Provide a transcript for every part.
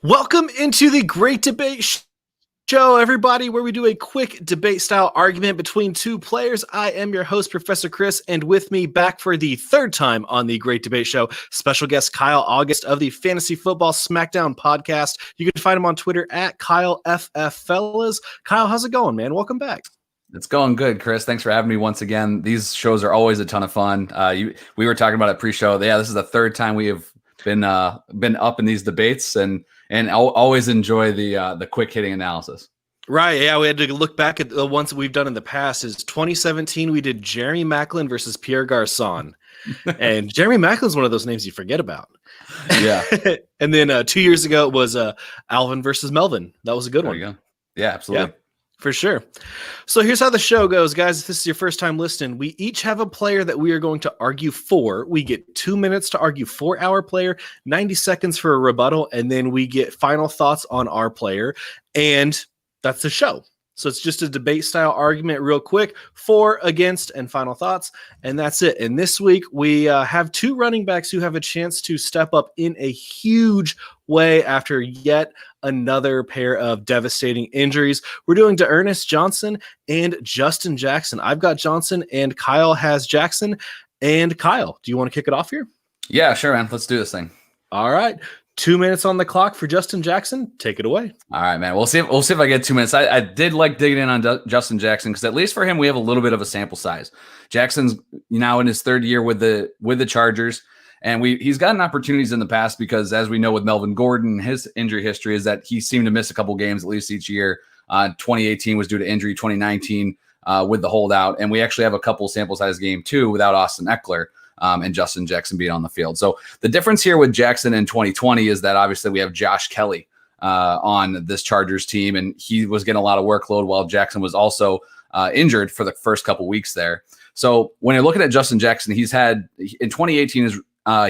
Welcome into the Great Debate Show, everybody, where we do a quick debate-style argument between two players. I am your host, Professor Chris, and with me back for the third time on the Great Debate Show, special guest Kyle August of the Fantasy Football Smackdown podcast. You can find him on Twitter at KyleFFFellas. Kyle, how's it going, man? Welcome back. It's going good, Chris. Thanks for having me once again. These shows are always a ton of fun. We were talking about it pre-show. Yeah, this is the third time we have been up in these debates, and I'll always enjoy the quick hitting analysis. Right, yeah, we had to look back at the ones that we've done in the past. Is 2017 we did Jeremy Maclin versus Pierre Garçon, and Jeremy Maclin's one of those names you forget about. Yeah, and then 2 years ago it was Alvin versus Melvin. That was a good one. There you go. Yeah, absolutely. Yeah. For sure. So here's how the show goes, guys. If this is your first time listening, we each have a player that we are going to argue for. We get 2 minutes to argue for our player, 90 seconds for a rebuttal, and then we get final thoughts on our player. And that's the show. So it's just a debate style argument real quick, for, against, and final thoughts. And that's it. And this week we have two running backs who have a chance to step up in a huge way after yet another pair of devastating injuries. We're doing D'Ernest Johnson and Justin Jackson. I've got Johnson and Kyle has Jackson. And Kyle, do you want to kick it off here? Yeah, sure, man. Let's do this thing. All right. 2 minutes on the clock for Justin Jackson. Take it away. All right, man. We'll see if I get 2 minutes. I did like digging in on Justin Jackson because at least for him we have a little bit of a sample size. Jackson's now in his third year with the Chargers, and he's gotten opportunities in the past because, as we know with Melvin Gordon, his injury history is that he seemed to miss a couple games at least each year. 2018 was due to injury. 2019 with the holdout, and we actually have a couple sample size game too without Austin Eckler. And Justin Jackson being on the field. So the difference here with Jackson in 2020 is that obviously we have Josh Kelly on this Chargers team, and he was getting a lot of workload while Jackson was also injured for the first couple weeks there. So when you're looking at Justin Jackson, he's had in 2018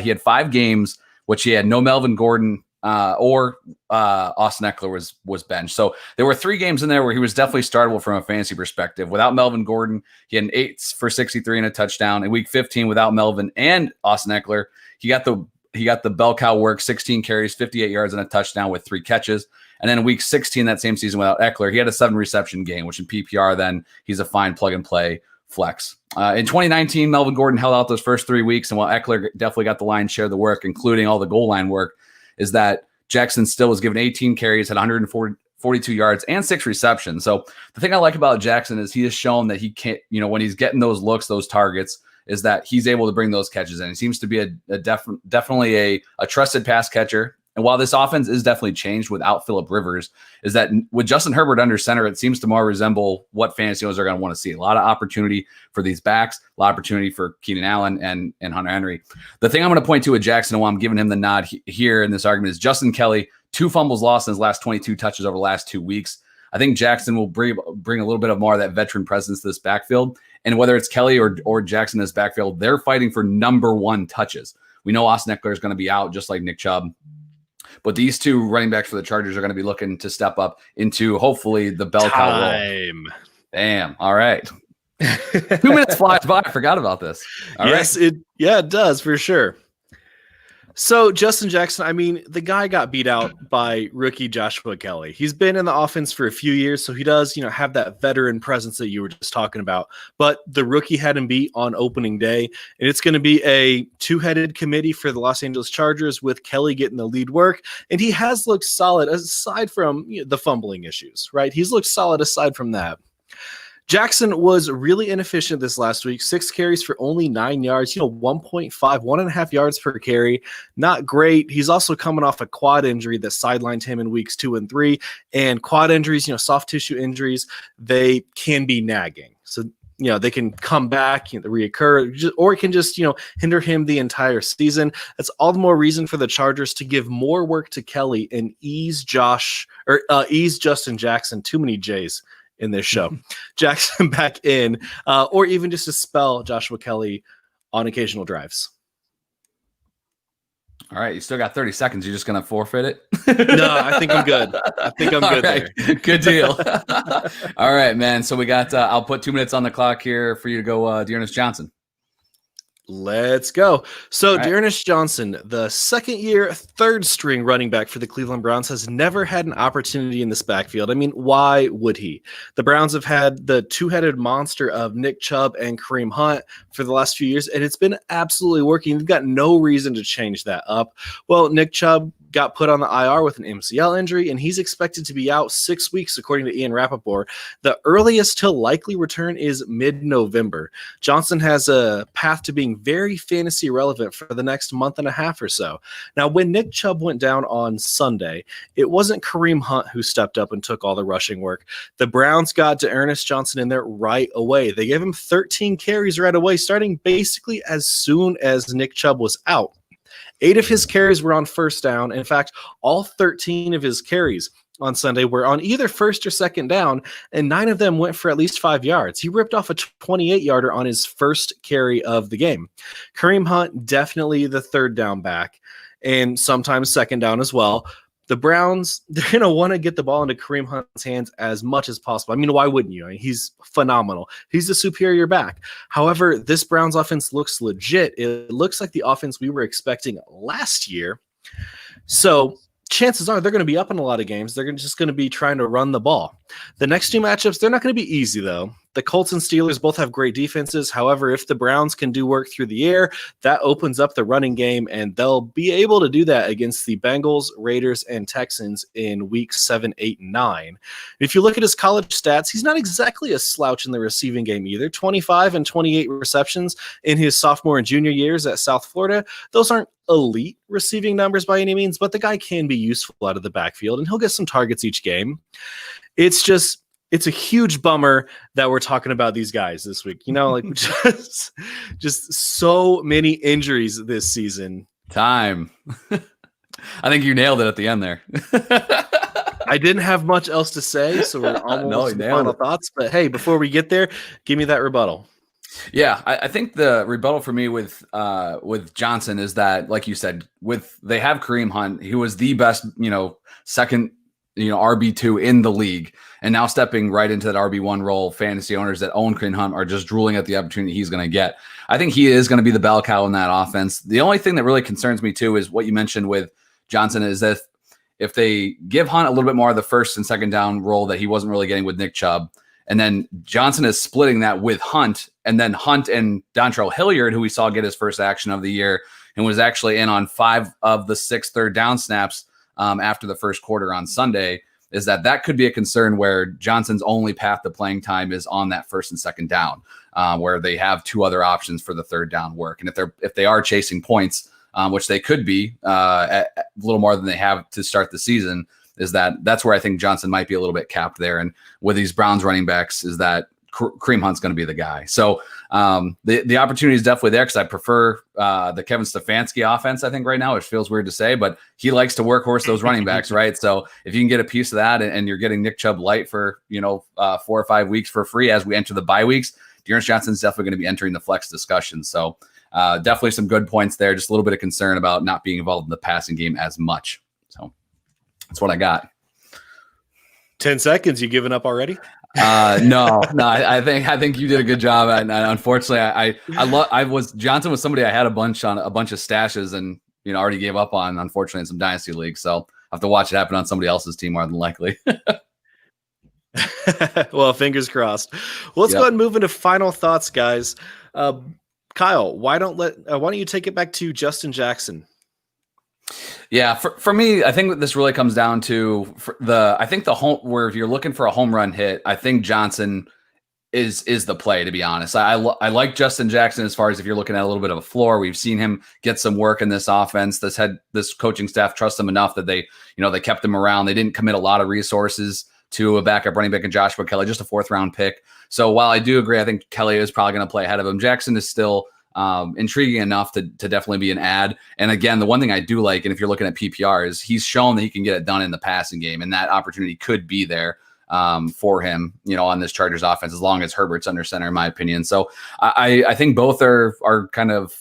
he had 5 games which he had no Melvin Gordon or Austin Eckler was benched. So there were 3 games in there where he was definitely startable from a fantasy perspective. Without Melvin Gordon, he had an 8 for 63 and a touchdown. In week 15, without Melvin and Austin Eckler, he got the bell cow work, 16 carries, 58 yards and a touchdown with 3 catches. And then in week 16, that same season without Eckler, he had a 7 reception game, which in PPR, then he's a fine plug and play flex. In 2019, Melvin Gordon held out those first 3 weeks. And while Eckler definitely got the lion's share of the work, including all the goal line work, is that Jackson still was given 18 carries, had 142 yards, and 6 receptions. So the thing I like about Jackson is he has shown that he can't, when he's getting those looks, those targets, is that he's able to bring those catches in. He seems to be definitely a trusted pass catcher. And while this offense is definitely changed without Phillip Rivers, is that with Justin Herbert under center, it seems to more resemble what fantasy owners are going to want to see. A lot of opportunity for these backs, a lot of opportunity for Keenan Allen and Hunter Henry. The thing I'm going to point to with Jackson, and why I'm giving him the nod here in this argument, is Justin Kelly, 2 fumbles lost in his last 22 touches over the last 2 weeks. I think Jackson will bring a little bit of more of that veteran presence to this backfield. And whether it's Kelly or Jackson in this backfield, they're fighting for number 1 touches. We know Austin Eckler is going to be out just like Nick Chubb. But these 2 running backs for the Chargers are going to be looking to step up into hopefully the bell cow role. Damn. All right. 2 minutes flies by. I forgot about this. Yes, it does for sure. So Justin Jackson, I mean, the guy got beat out by rookie Joshua Kelly. He's been in the offense for a few years, so he does, have that veteran presence that you were just talking about. But the rookie had him beat on opening day, and it's going to be a 2-headed committee for the Los Angeles Chargers with Kelly getting the lead work. And he has looked solid aside from the fumbling issues, right? He's looked solid aside from that. Jackson was really inefficient this last week. 6 carries for only 9 yards, 1.5 yards per carry. Not great. He's also coming off a quad injury that sidelined him in weeks 2 and 3. And quad injuries, soft tissue injuries, they can be nagging. So, they can come back, reoccur, or it can just, hinder him the entire season. That's all the more reason for the Chargers to give more work to Kelly and ease Justin Jackson. Too many J's in this show. Jackson back in, or even just to spell Joshua Kelly on occasional drives. All right, you still got 30 seconds. You're just going to forfeit it? No, I think I'm good. Good right. There. Good deal. All right, man. So we got, I'll put 2 minutes on the clock here for you to go D'Ernest Johnson. Let's go. So, All right. D'Ernest Johnson, the second year, third string running back for the Cleveland Browns, has never had an opportunity in this backfield. I mean, why would he? The Browns have had the two-headed monster of Nick Chubb and Kareem Hunt for the last few years, and it's been absolutely working. They've got no reason to change that up. Well, Nick Chubb got put on the IR with an MCL injury, and he's expected to be out 6 weeks, according to Ian Rappaport. The earliest he'll likely return is mid-November. Johnson has a path to being very fantasy relevant for the next month and a half or so. Now, when Nick Chubb went down on Sunday, it wasn't Kareem Hunt who stepped up and took all the rushing work. The Browns got D'Ernest Johnson in there right away. They gave him 13 carries right away, starting basically as soon as Nick Chubb was out. 8 of his carries were on first down. In fact, all 13 of his carries on Sunday were on either first or second down, and 9 of them went for at least 5 yards. He ripped off a 28-yarder on his first carry of the game. Kareem Hunt, definitely the third down back, and sometimes second down as well. The Browns, they're going to want to get the ball into Kareem Hunt's hands as much as possible. I mean, why wouldn't you? I mean, he's phenomenal. He's the superior back. However, this Browns offense looks legit. It looks like the offense we were expecting last year. So chances are they're going to be up in a lot of games. They're just going to be trying to run the ball. The next 2 matchups, they're not going to be easy, though. The Colts and Steelers both have great defenses. However, if the Browns can do work through the air, that opens up the running game, and they'll be able to do that against the Bengals, Raiders, and Texans in weeks 7, 8, and 9. If you look at his college stats, he's not exactly a slouch in the receiving game either. 25 and 28 receptions in his sophomore and junior years at South Florida. Those aren't elite receiving numbers by any means, but the guy can be useful out of the backfield, and he'll get some targets each game. It's a huge bummer that we're talking about these guys this week. You know, like just so many injuries this season. Time. I think you nailed it at the end there. I didn't have much else to say, so we're almost to the final thoughts. But hey, before we get there, give me that rebuttal. Yeah, I think the rebuttal for me with Johnson is that, like you said, they have Kareem Hunt, who was the best, second, RB2 in the league, and now stepping right into that RB1 role. Fantasy owners that own Kareem Hunt are just drooling at the opportunity he's going to get. I think he is going to be the bell cow in that offense. The only thing that really concerns me too is what you mentioned with Johnson, is that if they give Hunt a little bit more of the first and second down role that he wasn't really getting with Nick Chubb, and then Johnson is splitting that with Hunt, and then Hunt and Dontrell Hilliard, who we saw get his first action of the year and was actually in on 5 of the 6 third down snaps after the first quarter on Sunday, is that could be a concern where Johnson's only path to playing time is on that first and second down, where they have 2 other options for the third down work. And if they are chasing points, which they could be at a little more than they have to start the season, that's where I think Johnson might be a little bit capped there. And with these Browns running backs, is that Kareem Hunt's going to be the guy. So the opportunity is definitely there, because I prefer the Kevin Stefanski offense, I think, right now, which feels weird to say, but he likes to workhorse those running backs, right? So if you can get a piece of that, and you're getting Nick Chubb light for 4 or 5 weeks for free as we enter the bye weeks, D'Ernest Johnson's definitely going to be entering the flex discussion. So definitely some good points there. Just a little bit of concern about not being involved in the passing game as much. So that's what I got. 10 seconds. You giving up already? No. I think you did a good job. And unfortunately, Johnson was somebody I had a bunch of stashes and already gave up on, unfortunately, in some dynasty leagues. So I have to watch it happen on somebody else's team more than likely. Well, fingers crossed. Well, let's go ahead and move into final thoughts, guys. Kyle, why don't you take it back to Justin Jackson? Yeah, for me, I think this really comes down to the home, where if you're looking for a home run hit, I think Johnson is the play, to be honest. I like Justin Jackson as far as if you're looking at a little bit of a floor. We've seen him get some work in this offense. This coaching staff trusts him enough that they kept him around. They didn't commit a lot of resources to a backup running back in Joshua Kelly, just a 4th round pick. So while I do agree, I think Kelly is probably going to play ahead of him, Jackson is still intriguing enough to definitely be an ad. And again, the one thing I do like, and if you're looking at PPR, is he's shown that he can get it done in the passing game, and that opportunity could be there for him, on this Chargers offense, as long as Herbert's under center, in my opinion. So I think both are kind of,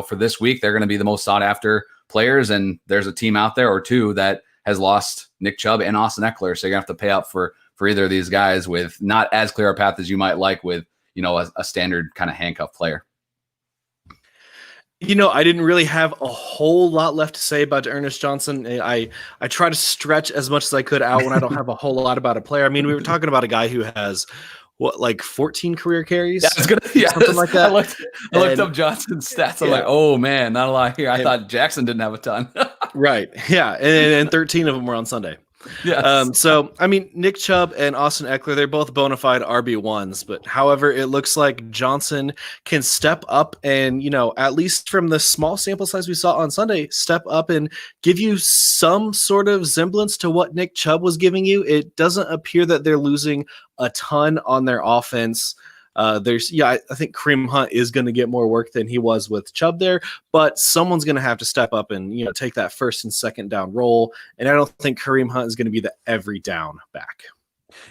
for this week, they're going to be the most sought after players. And there's a team out there or two that has lost Nick Chubb and Austin Eckler. So you're gonna have to pay up for either of these guys with not as clear a path as you might like with, a standard kind of handcuff player. I didn't really have a whole lot left to say about Ernest Johnson. I try to stretch as much as I could out when I don't have a whole lot about a player. I mean, we were talking about a guy who has like 14 career carries? Yeah, something like that. I looked up Johnson's stats. I'm like, oh man, not a lot here. I thought Jackson didn't have a ton. Right. Yeah. And 13 of them were on Sunday. Yeah. So, I mean, Nick Chubb and Austin Eckler, they're both bona fide RB1s, but however, it looks like Johnson can step up and, at least from the small sample size we saw on Sunday, step up and give you some sort of semblance to what Nick Chubb was giving you. It doesn't appear that they're losing a ton on their offense. I think Kareem Hunt is going to get more work than he was with Chubb there, but someone's going to have to step up and, take that first and second down role. And I don't think Kareem Hunt is going to be the every down back.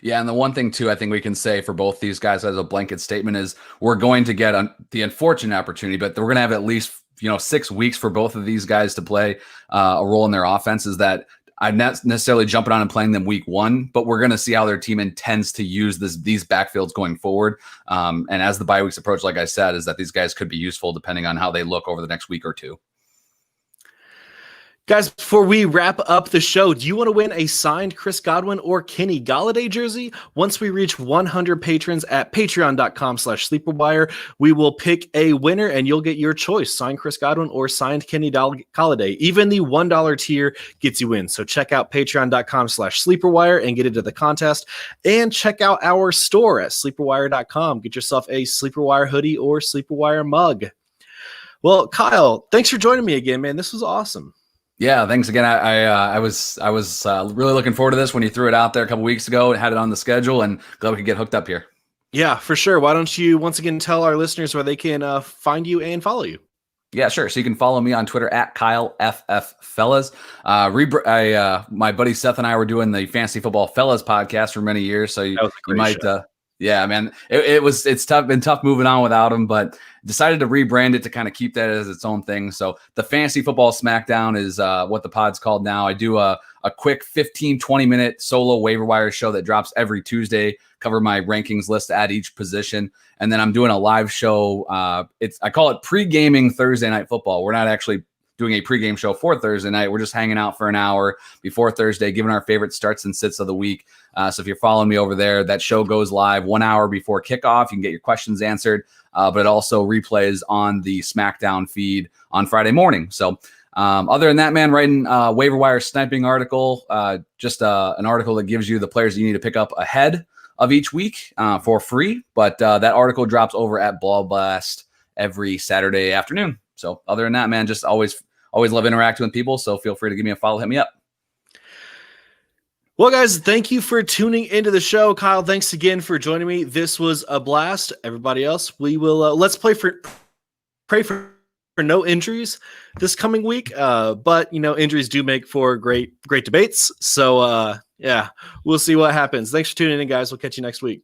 Yeah, and the one thing, too, I think we can say for both these guys as a blanket statement is we're going to get the unfortunate opportunity, but we're going to have at least 6 weeks for both of these guys to play a role in their offense. Is that I'm not necessarily jumping on and playing them week one, but we're going to see how their team intends to use these backfields going forward. And as the bye weeks approach, like I said, is that these guys could be useful depending on how they look over the next week or two. Guys, before we wrap up the show, do you want to win a signed Chris Godwin or Kenny Golladay jersey? Once we reach 100 patrons at patreon.com/sleeperwire, we will pick a winner and you'll get your choice, signed Chris Godwin or signed Kenny Golladay. Even the $1 tier gets you in. So check out patreon.com/sleeperwire and get into the contest, and check out our store at sleeperwire.com. Get yourself a Sleeperwire hoodie or Sleeperwire mug. Well, Kyle, thanks for joining me again, man. This was awesome. Yeah, thanks again. I was really looking forward to this when you threw it out there a couple weeks ago and had it on the schedule, and glad we could get hooked up here. Yeah, for sure. Why don't you once again tell our listeners where they can find you and follow you? Yeah, sure. So you can follow me on Twitter at KyleFFFellas. My buddy Seth and I were doing the Fantasy Football Fellas podcast for many years, so you might. Yeah, man, it's tough. Been tough moving on without him, but decided to rebrand it to kind of keep that as its own thing. So the Fantasy Football Smackdown is what the pod's called now. I do a quick 15-20 minute solo waiver wire show that drops every Tuesday. Cover my rankings list at each position, and then I'm doing a live show. I call it pre-gaming Thursday Night Football. We're not actually doing a pregame show for Thursday night. We're just hanging out for an hour before Thursday, giving our favorite starts and sits of the week. So if you're following me over there, that show goes live 1 hour before kickoff. You can get your questions answered, but it also replays on the Smackdown feed on Friday morning. So other than that, man, writing a waiver wire sniping article, just an article that gives you the players you need to pick up ahead of each week for free. But that article drops over at Ball Blast every Saturday afternoon. So other than that, man, just always love interacting with people. So feel free to give me a follow, hit me up. Well, guys, thank you for tuning into the show. Kyle, thanks again for joining me. This was a blast. Everybody else, we will let's pray for no injuries this coming week. But injuries do make for great debates. So yeah, we'll see what happens. Thanks for tuning in, guys. We'll catch you next week.